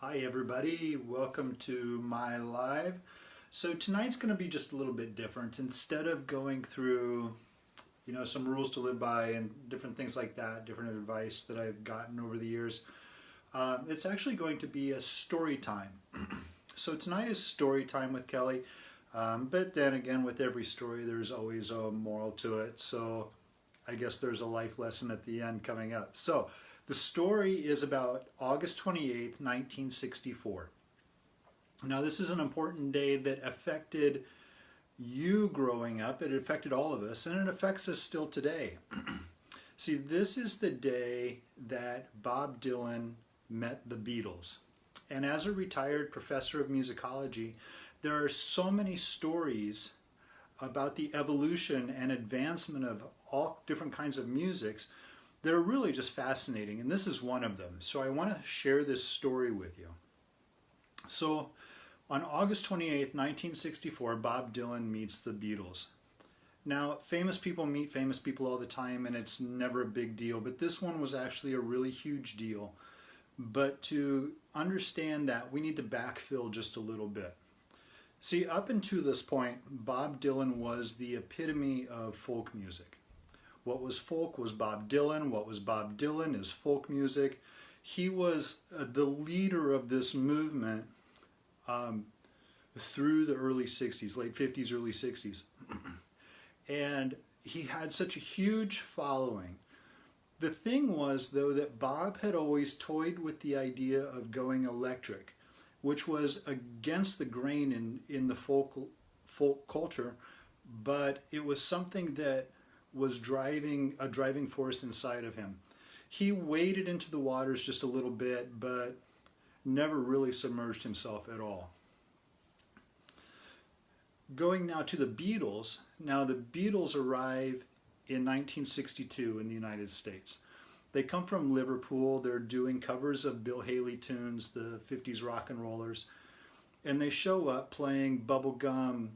Hi everybody, welcome to my live. So tonight's going to be just a little bit different. Instead of going through, some rules to live by and different things like that, different advice that I've gotten over the years, it's actually going to be a story time. So tonight is story time with Kelly, but then again, with every story, there's always a moral to it. So I guess there's a life lesson at the end coming up. So the story is about August 28th, 1964. Now this is an important day that affected you growing up. It affected all of us, and it affects us still today. See, this is the day that Bob Dylan met the Beatles. And as a retired professor of musicology, there are so many stories about the evolution and advancement of all different kinds of musics that are really just fascinating, and this is one of them. So I want to share this story with you. So on August 28th, 1964, Bob Dylan meets the Beatles. Now, famous people meet famous people all the time, and it's never a big deal, but this one was actually a really huge deal. But to understand that, we need to backfill just a little bit. See, up until this point, Bob Dylan was the epitome of folk music. What was folk was Bob Dylan. What was Bob Dylan is folk music. He was the leader of this movement through the early 60s, late 50s, early 60s. And he had such a huge following. The thing was, though, that Bob had always toyed with the idea of going electric, which was against the grain in the folk culture, but it was something that was a driving force inside of him. He waded into the waters just a little bit, but never really submerged himself at all. Going now to the Beatles. Now the Beatles arrive in 1962 in the United States. They come from Liverpool. They're doing covers of Bill Haley tunes, the 50s rock and rollers, and they show up playing bubblegum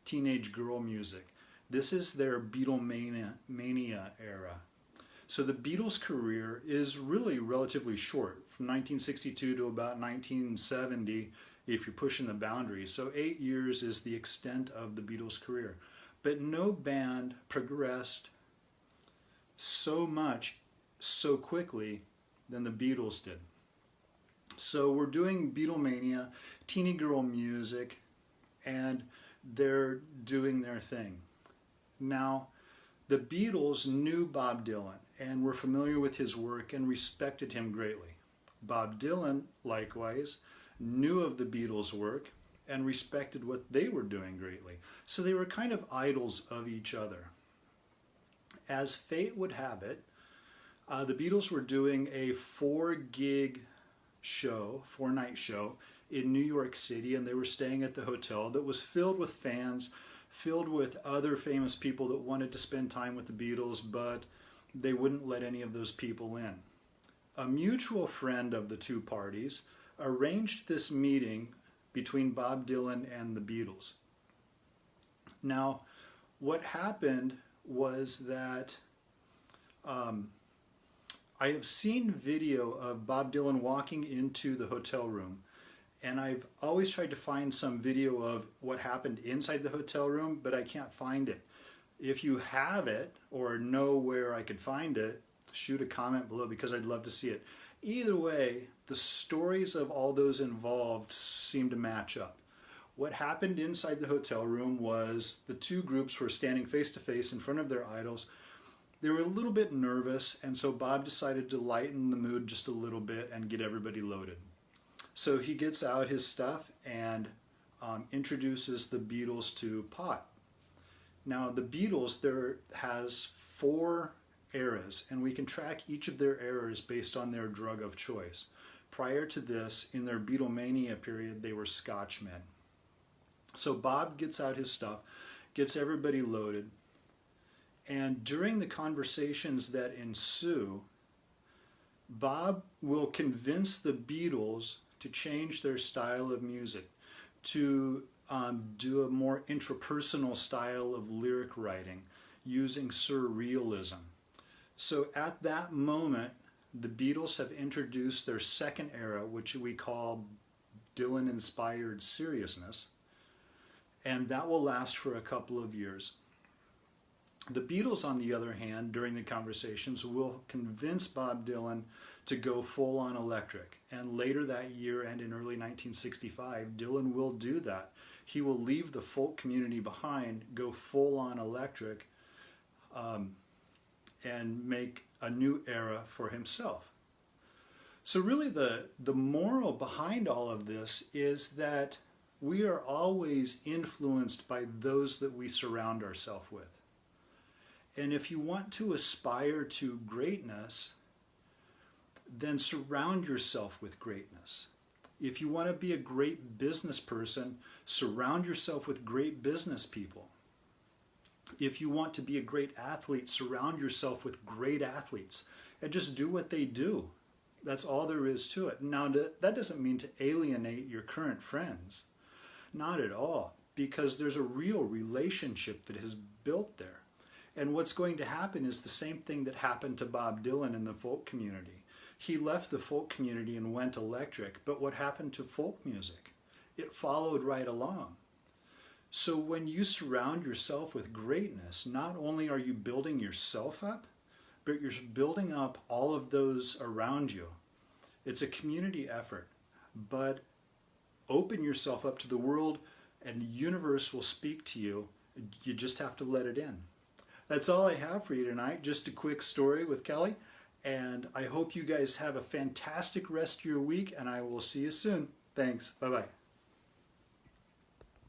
teenage girl music. This is their Beatlemania era. So the Beatles' career is really relatively short, from 1962 to about 1970, if you're pushing the boundaries. So 8 years is the extent of the Beatles' career. But no band progressed so much, so quickly than the Beatles did. So we're doing Beatlemania, teeny girl music, and they're doing their thing. Now, the Beatles knew Bob Dylan and were familiar with his work and respected him greatly. Bob Dylan, likewise, knew of the Beatles' work and respected what they were doing greatly. So they were kind of idols of each other. As fate would have it, the Beatles were doing a 4-night show in New York City, and they were staying at the hotel that was filled with fans, filled with other famous people that wanted to spend time with the Beatles, but they wouldn't let any of those people in. A mutual friend of the two parties arranged this meeting between Bob Dylan and the Beatles. Now, what happened was that I have seen video of Bob Dylan walking into the hotel room, and I've always tried to find some video of what happened inside the hotel room, but I can't find it. If you have it or know where I could find it, shoot a comment below because I'd love to see it. Either way, the stories of all those involved seem to match up. What happened inside the hotel room was the two groups were standing face to face in front of their idols. They were a little bit nervous, and so Bob decided to lighten the mood just a little bit and get everybody loaded. So he gets out his stuff and introduces the Beatles to pot. Now the Beatles, there has 4 eras, and we can track each of their eras based on their drug of choice. Prior to this, in their Beatlemania period, they were Scotchmen. So Bob gets out his stuff, gets everybody loaded, and during the conversations that ensue, Bob will convince the Beatles to change their style of music, to do a more intrapersonal style of lyric writing using surrealism. So at that moment, the Beatles have introduced their second era, which we call Dylan-inspired seriousness, and that will last for a couple of years. The Beatles, on the other hand, during the conversations, will convince Bob Dylan to go full-on electric. And later that year and in early 1965, Dylan will do that. He will leave the folk community behind, go full-on electric, and make a new era for himself. So really the moral behind all of this is that we are always influenced by those that we surround ourselves with. And if you want to aspire to greatness, then surround yourself with greatness. If you want to be a great business person, surround yourself with great business people. If you want to be a great athlete, surround yourself with great athletes and just do what they do. That's all there is to it. Now, that doesn't mean to alienate your current friends. Not at all, because there's a real relationship that is built there. And what's going to happen is the same thing that happened to Bob Dylan in the folk community. He left the folk community and went electric, but what happened to folk music? It followed right along. So when you surround yourself with greatness, not only are you building yourself up, but you're building up all of those around you. It's a community effort, but open yourself up to the world and the universe will speak to you. You just have to let it in. That's all I have for you tonight. Just a quick story with Kelly. And I hope you guys have a fantastic rest of your week, and I will see you soon. Thanks. Bye-bye.